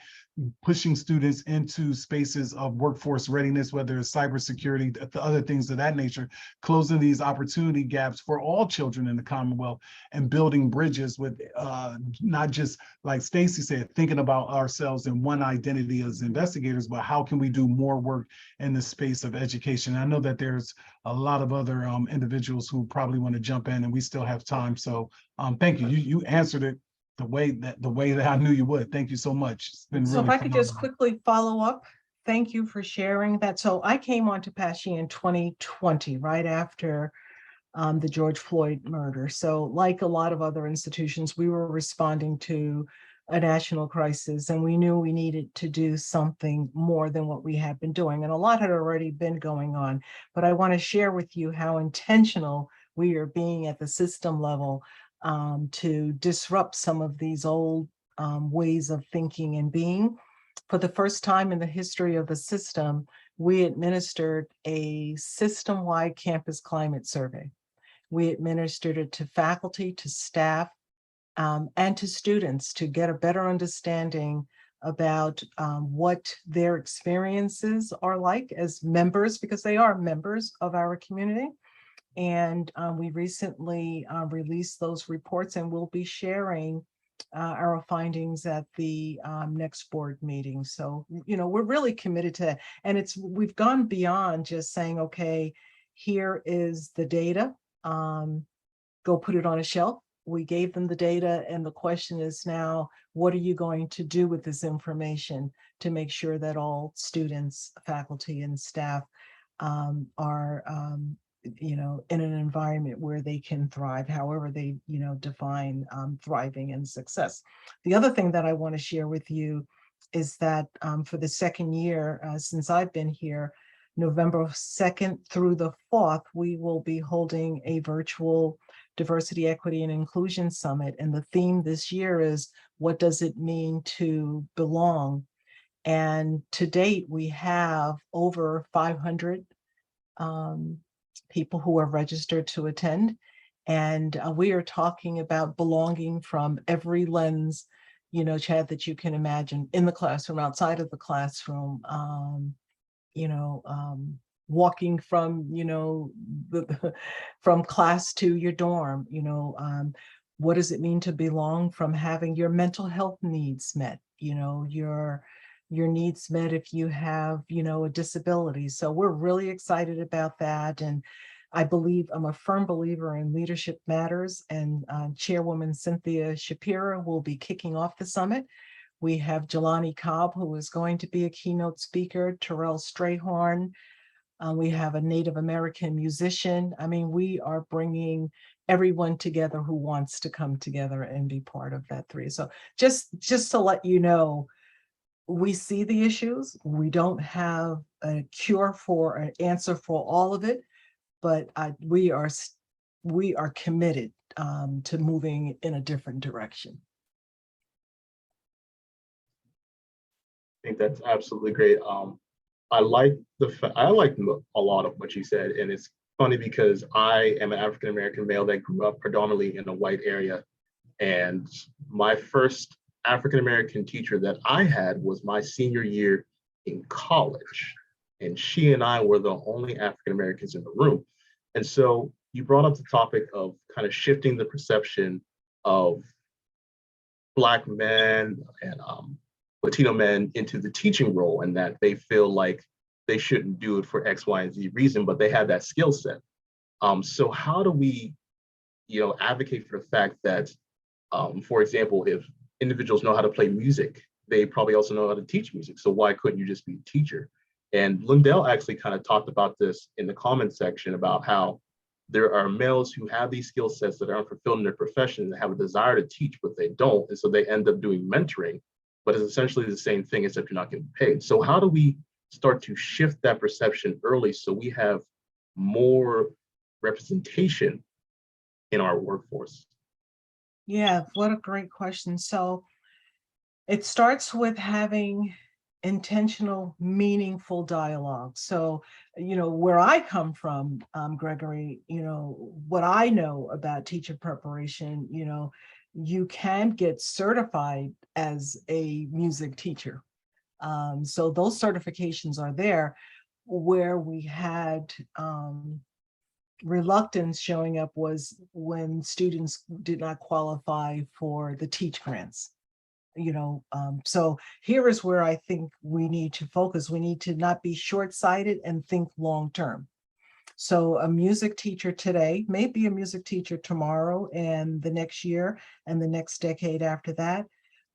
Speaker 4: pushing students into spaces of workforce readiness, whether it's cybersecurity, the other things of that nature, closing these opportunity gaps for all children in the Commonwealth, and building bridges with not just, like Stacy said, thinking about ourselves in one identity as investigators, but how can we do more work in the space of education? I know that there's a lot of other individuals who probably want to jump in, and we still have time. So thank you. You answered it the way that I knew you would. Thank you so much. It's been
Speaker 3: So
Speaker 4: really
Speaker 3: if I could just
Speaker 4: phenomenal.
Speaker 3: quickly follow up, thank you for sharing that. So I came on to PASHE in 2020, right after the George Floyd murder. So like a lot of other institutions, we were responding to a national crisis, and we knew we needed to do something more than what we had been doing. And a lot had already been going on, but I want to share with you how intentional we are being at the system level to disrupt some of these old ways of thinking and being. For the first time in the history of the system, we administered a system-wide campus climate survey. We administered it to faculty, to staff, and to students to get a better understanding about what their experiences are like as members, because they are members of our community. And we recently released those reports, and we'll be sharing our findings at the next board meeting. So, you know, we're really committed to that. And we've gone beyond just saying, okay, here is the data, go put it on a shelf. We gave them the data, and the question is now, what are you going to do with this information to make sure that all students, faculty, and staff are you know, in an environment where they can thrive, however they, you know, define thriving and success. The other thing that I want to share with you is that for the second year since I've been here, November 2nd through the 4th, we will be holding a virtual Diversity, Equity, and Inclusion Summit. And the theme this year is, what does it mean to belong? And to date, we have over 500 people who are registered to attend. And we are talking about belonging from every lens, you know, Chad, that you can imagine, in the classroom, outside of the classroom, you know, walking from, you know, from class to your dorm, you know, what does it mean to belong from having your mental health needs met, you know, your needs met if you have, you know, a disability. So we're really excited about that. And I'm a firm believer in leadership matters, and Chairwoman Cynthia Shapiro will be kicking off the summit. We have Jelani Cobb, who is going to be a keynote speaker, Terrell Strayhorn. We have a Native American musician. I mean, we are bringing everyone together who wants to come together and be part of that three. So just to let you know, we see the issues. We don't have a cure for an answer for all of it, but we are committed to moving in a different direction.
Speaker 1: think that's absolutely great. I like I like a lot of what you said, and it's funny because I am an African American male that grew up predominantly in a white area, and my first African American teacher that I had was my senior year in college, and she and I were the only African Americans in the room. And so you brought up the topic of kind of shifting the perception of Black men and Latino men into the teaching role, and that they feel like they shouldn't do it for X, Y, and Z reason, but they have that skill set. So how do we, advocate for the fact that, for example, if individuals know how to play music, they probably also know how to teach music. So why couldn't you just be a teacher? And Lindell actually kind of talked about this in the comment section about how there are males who have these skill sets that aren't fulfilled in their profession and have a desire to teach, but they don't. And so they end up doing mentoring, but it's essentially the same thing except you're not getting paid. So how do we start to shift that perception early so we have more representation in our workforce?
Speaker 3: Yeah, what a great question. So it starts with having intentional, meaningful dialogue. So, where I come from, Gregory, what I know about teacher preparation, you can get certified as a music teacher. So those certifications are there. Where we had reluctance showing up was when students did not qualify for the teach grants. So here is where I think we need to focus. We need to not be short-sighted and think long-term. So a music teacher today may be a music teacher tomorrow and the next year and the next decade after that.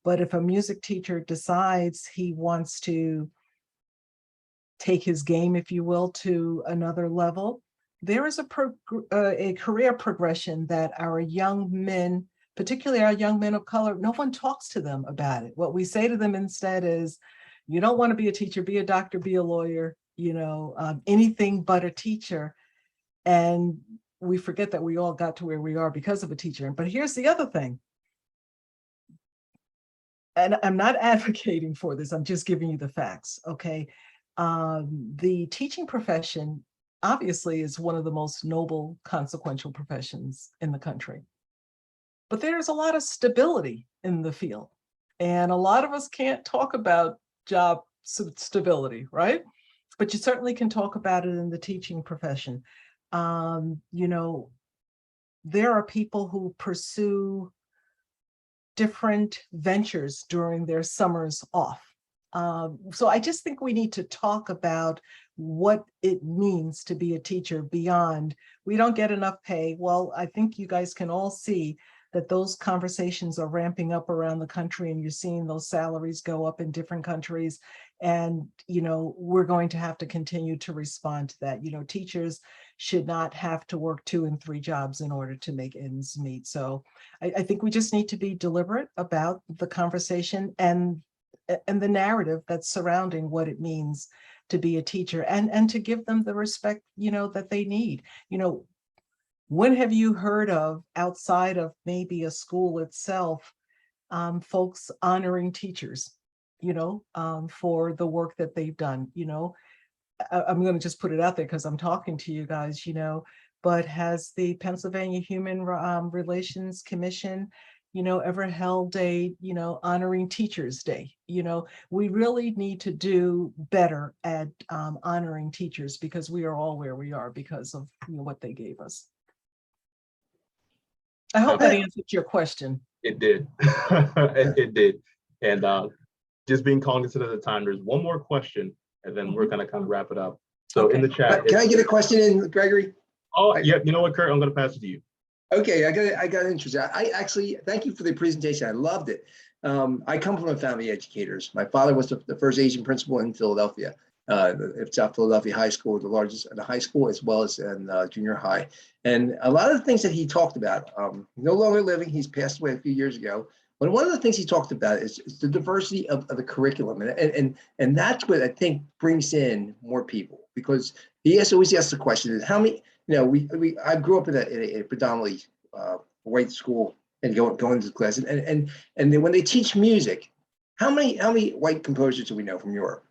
Speaker 3: But if a music teacher decides he wants to take his game, if you will, to another level, there is a career progression that our young men, particularly our young men of color, no one talks to them about it. What we say to them instead is, you don't want to be a teacher, be a doctor, be a lawyer, anything but a teacher. And we forget that we all got to where we are because of a teacher. But here's the other thing. And I'm not advocating for this, I'm just giving you the facts, okay? The teaching profession obviously is one of the most noble, consequential professions in the country. But there's a lot of stability in the field. And a lot of us can't talk about job stability, right? But you certainly can talk about it in the teaching profession. There are people who pursue different ventures during their summers off. So I just think we need to talk about what it means to be a teacher beyond, we don't get enough pay. Well, I think you guys can all see that those conversations are ramping up around the country, and you're seeing those salaries go up in different countries. And, we're going to have to continue to respond to that. Teachers should not have to work 2 and 3 jobs in order to make ends meet. So I think we just need to be deliberate about the conversation and the narrative that's surrounding what it means to be a teacher, and to give them the respect, that they need. When have you heard of, outside of maybe a school itself, folks honoring teachers, for the work that they've done? I'm going to just put it out there because I'm talking to you guys, but has the Pennsylvania Human Relations Commission, ever held a, honoring Teachers Day? We really need to do better at honoring teachers, because we are all where we are because of what they gave us. I hope that answered your question.
Speaker 1: It did. It did. And just being cognizant of the time, there's one more question, and then we're going to kind of wrap it up. So
Speaker 3: Okay.
Speaker 1: in the chat.
Speaker 5: Can I get a question in, Gregory?
Speaker 1: Oh, yeah. You know what, Kurt? I'm going to pass it to you.
Speaker 5: Okay, I got interested. I actually, thank you for the presentation. I loved it. I come from a family of educators. My father was the first Asian principal in Philadelphia, South Philadelphia High School, the largest in the high school, as well as in junior high. And a lot of the things that he talked about, no longer living, he's passed away a few years ago. But one of the things he talked about is the diversity of the curriculum. And that's what I think brings in more people, because he always asks the question, how many, I grew up in a predominantly white school and going to class. And then when they teach music, How many white composers do we know from Europe?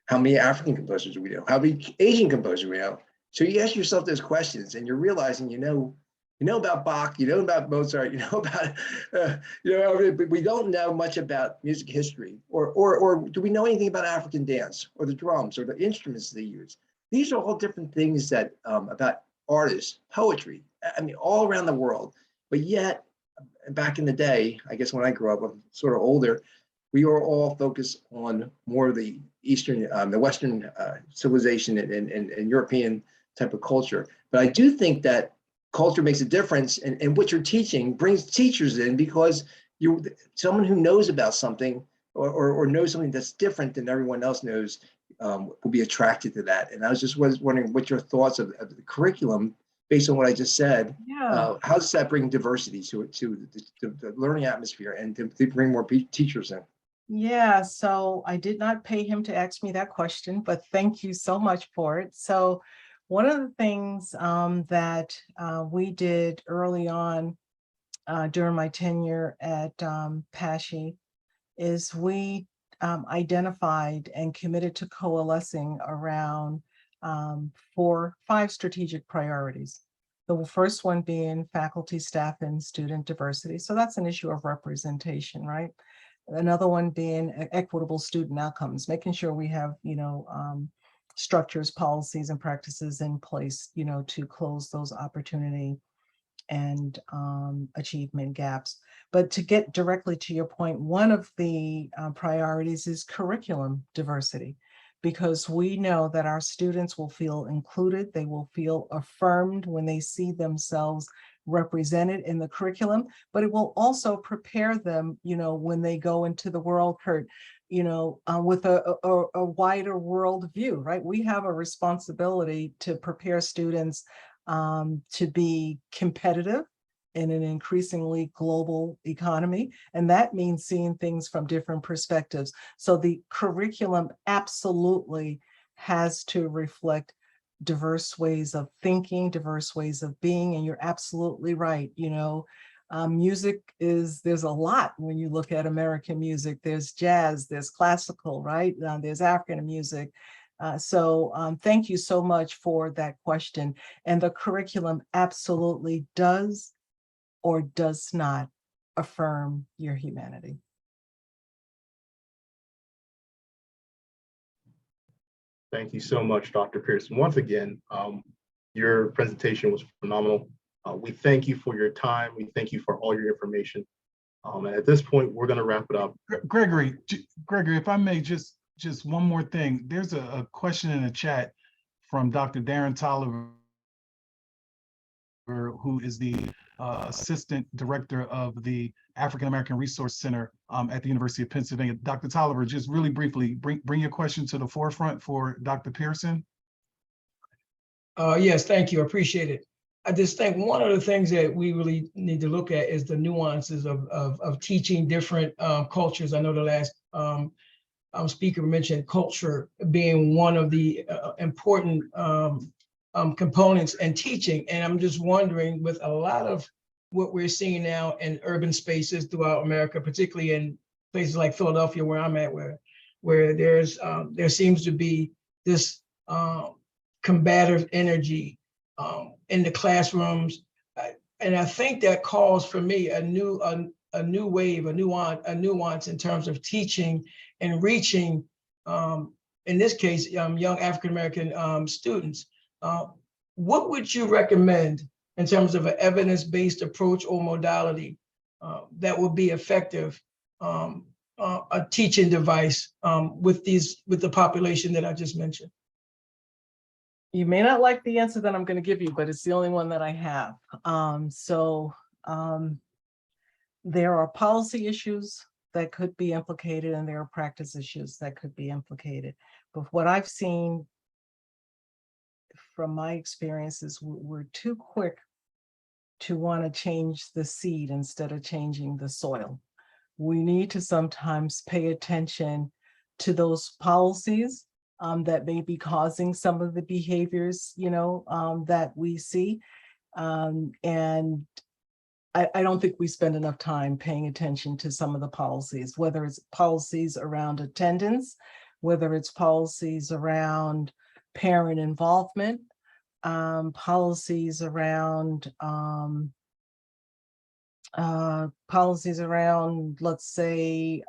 Speaker 5: How many African composers do we know? How many Asian composers do we know? So you ask yourself those questions, and you're realizing you know about Bach, you know about Mozart, you know about but we don't know much about music history, or do we know anything about African dance, or the drums, or the instruments they use? These are all different things that about artists, poetry. I mean, all around the world. But yet, back in the day, I guess when I grew up, I'm sort of older, we were all focused on more of the Eastern, the Western civilization and European type of culture. But I do think that culture makes a difference, and what you're teaching brings teachers in, because you someone who knows about something or knows something that's different than everyone else knows will be attracted to that. And I was just wondering what your thoughts of the curriculum, based on what I just said.
Speaker 3: Yeah.
Speaker 5: How does that bring diversity to the learning atmosphere, and to bring more teachers in?
Speaker 3: Yeah, so I did not pay him to ask me that question, but thank you so much for it. So one of the things that we did early on during my tenure at PHRC is we identified and committed to coalescing around 5 strategic priorities. The first one being faculty, staff, and student diversity. So that's an issue of representation, right? Another one being equitable student outcomes, making sure we have, structures, policies, and practices in place, to close those opportunity and achievement gaps. But to get directly to your point, one of the priorities is curriculum diversity, because we know that our students will feel included, they will feel affirmed when they see themselves represented in the curriculum, but it will also prepare them, when they go into the world, Kurt, with a wider world view, right? We have a responsibility to prepare students to be competitive in an increasingly global economy. And that means seeing things from different perspectives. So the curriculum absolutely has to reflect diverse ways of thinking, diverse ways of being. And you're absolutely right. Music there's a lot when you look at American music. There's jazz, there's classical, right? There's African music. So thank you so much for that question. And the curriculum absolutely does or does not affirm your humanity.
Speaker 1: Thank you so much, Dr. Pearson. Once again, your presentation was phenomenal. We thank you for your time. We thank you for all your information. And at this point, we're going to wrap it up.
Speaker 4: Gregory, if I may, just one more thing. There's a question in the chat from Dr. Darren Tolliver, who is the Assistant Director of the African American Resource Center at the University of Pennsylvania. Dr. Tolliver, just really briefly, bring your question to the forefront for Dr. Pearson.
Speaker 6: Yes, thank you. I appreciate it. I just think one of the things that we really need to look at is the nuances of teaching different cultures. I know the last speaker mentioned culture being one of the important components in teaching. And I'm just wondering, with a lot of what we're seeing now in urban spaces throughout America, particularly in places like Philadelphia, where I'm at, where there seems to be this combative energy in the classrooms. And I think that calls for me a new wave, a nuance in terms of teaching and reaching, in this case, young African-American students. What would you recommend in terms of an evidence-based approach or modality that would be effective, a teaching device with the population that I just mentioned?
Speaker 3: You may not like the answer that I'm going to give you, but it's the only one that I have. There are policy issues that could be implicated, and there are practice issues that could be implicated. But what I've seen from my experiences, we're too quick to want to change the seed instead of changing the soil. We need to sometimes pay attention to those policies that may be causing some of the behaviors, that we see. And I don't think we spend enough time paying attention to some of the policies, whether it's policies around attendance, whether it's policies around parent involvement, policies around, let's say,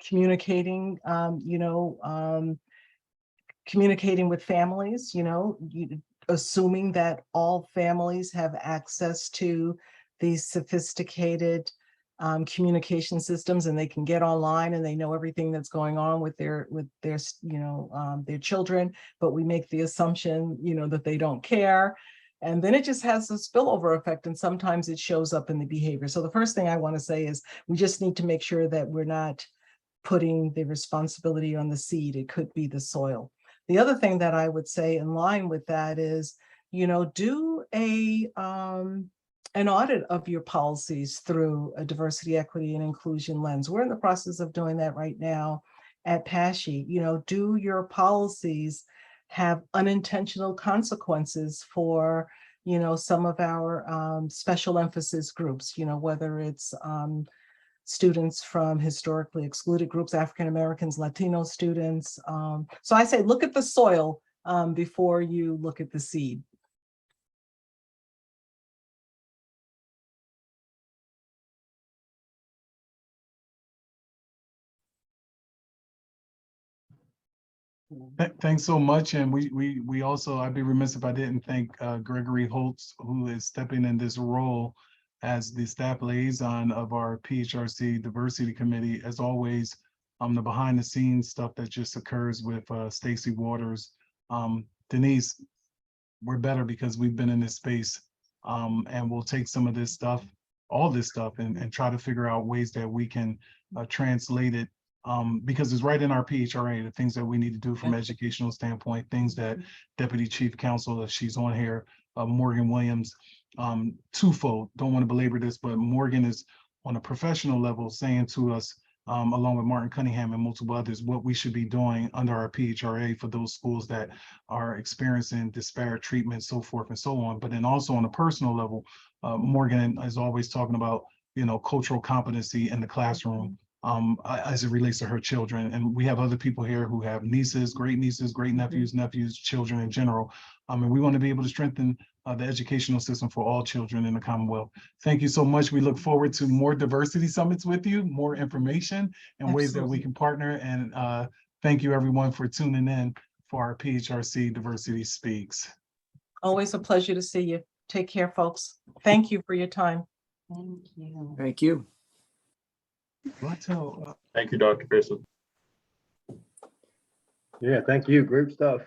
Speaker 3: communicating, communicating with families, assuming that all families have access to these sophisticated communication systems, and they can get online and they know everything that's going on with their children, but we make the assumption, that they don't care. And then it just has a spillover effect, and sometimes it shows up in the behavior. So the first thing I want to say is we just need to make sure that we're not putting the responsibility on the seed. It could be the soil. The other thing that I would say in line with that is, do an audit of your policies through a diversity, equity, and inclusion lens. We're in the process of doing that right now at PHRC. Do your policies have unintentional consequences for, some of our special emphasis groups, whether it's students from historically excluded groups, African Americans, Latino students. So I say, look at the soil before you look at the seed.
Speaker 4: Thanks so much. And we also, I'd be remiss if I didn't thank Gregory Holtz, who is stepping in this role as the staff liaison of our PHRC Diversity Committee. As always, the behind the scenes stuff that just occurs with Stacy Waters. Denise, we're better because we've been in this space, and we'll take some of this stuff, all this stuff, and try to figure out ways that we can translate it, because it's right in our PHRA, the things that we need to do from an educational standpoint, things that Deputy Chief Counsel, if she's on here, Morgan Williams, twofold, don't want to belabor this, but Morgan is on a professional level saying to us, along with Martin Cunningham and multiple others, what we should be doing under our PHRA for those schools that are experiencing disparate treatment, so forth and so on. But then also on a personal level, Morgan is always talking about, cultural competency in the classroom, as it relates to her children. And we have other people here who have nieces, great nephews, children in general. And we want to be able to strengthen the educational system for all children in the Commonwealth. Thank you so much. We look forward to more diversity summits with you, more information and ways that we can partner. And thank you everyone for tuning in for our PHRC Diversity Speaks.
Speaker 3: Always a pleasure to see you. Take care, folks. Thank you for your time.
Speaker 7: Thank you.
Speaker 5: Thank you.
Speaker 1: Thank you, Dr. Pearson.
Speaker 8: Yeah, thank you. Great stuff.